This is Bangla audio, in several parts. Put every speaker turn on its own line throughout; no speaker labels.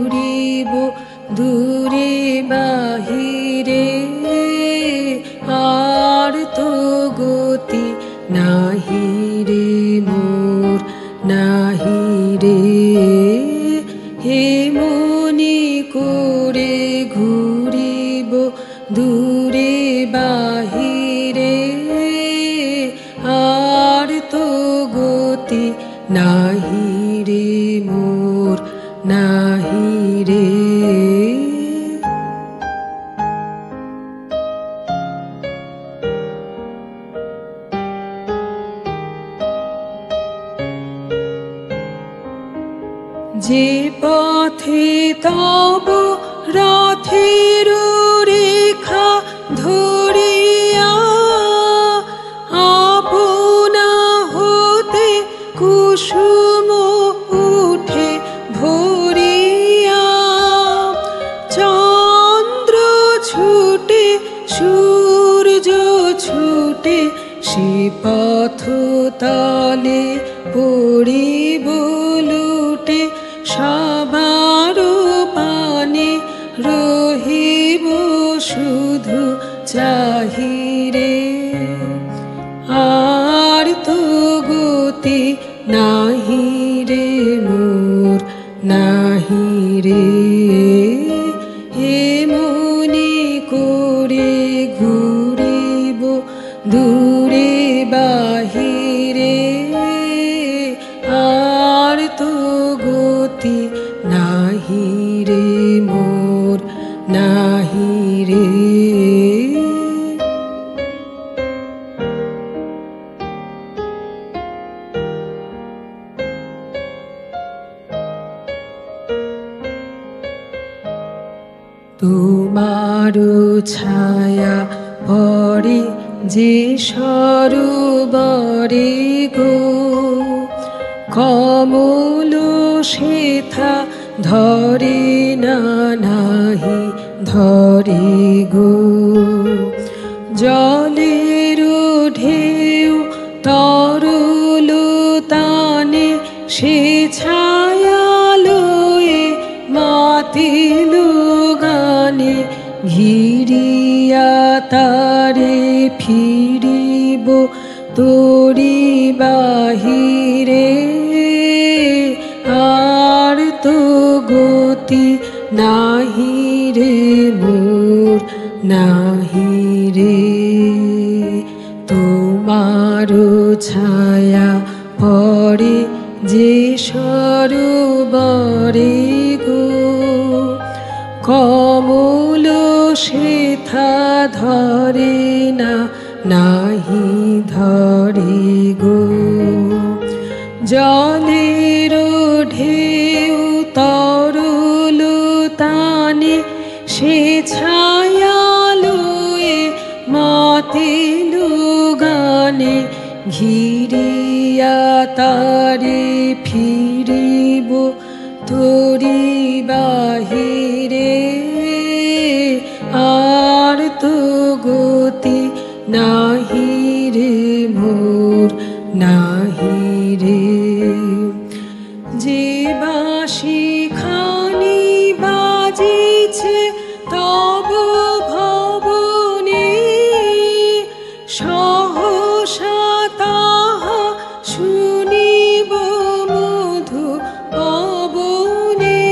ঘুরিব দূরে বাহিরে, আর তো গতি নাহি রে মোর নাহি রে। হে মনি করে ঘুরিব দূরে বাহিরে, আর তো গতি নাহি রে মোর নাহি রে। যে পথে তব রথের রেখা ধরিয়া, আপনা হতে কুসুম উঠে ভরিয়া, চন্দ্র ছুটে সূর্য ছুটে সে পথ তলে পড়িব লুটে, সবার পানে রহিব শুধু চাহিরে, আর তো গতি নাহি রে মোর নাহি রে। হে মনি করে ঘুরিব দূরে বাহিরে, আর তো গতি নাহি রে মোর নাহি রে। তোমার ছায়া পড়ে যে সরোবরে গো, কমল সেথা ধরে না নাহি ধরে গো। জলের ঢেউ তরল তানে সে ছায়া লয়ে মাতিল গানে, ঘিরিয়া তারে ফিরিব তোরি বাহিরে, আর তো গতি নাহি রে মোর নাহি রে। তোমার ছায়া পড়ে যে সরোবরে গো, কমল সেথা ধরে না নাহি ধরে গো। জলের ঢেউ তরল তানে সে ছায়া লয়ে মাতিল গানে, ঘিরিয়া তারে ফিরিব তোরি বাহিরে, আর তো গতি নাহি রে মোর নাহি রে। যে বাঁশি খানি বাজিছে তব ভবনে, সহসা তাহা শুনিব মধু পবনে,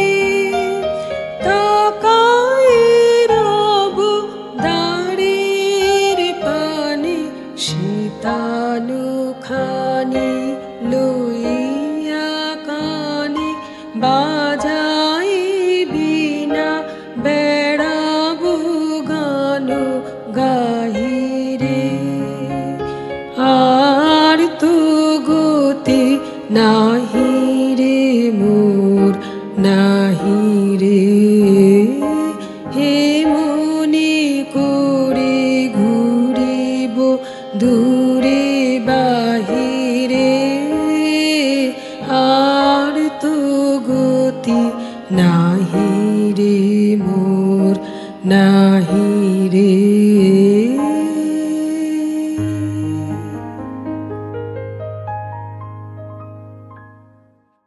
তাকায়ে রব দ্বারের পানে, শীতালু খানি লইয়া কানে, বাজাই বিনা বেড়াবো গান গাহিরে, আর তো গতি নাহি রে মোর নাহি রে। হে মনি করে ঘুরিব দূরে বাহিরে, আর তো গতি নাহি রে মোর নাহি রে।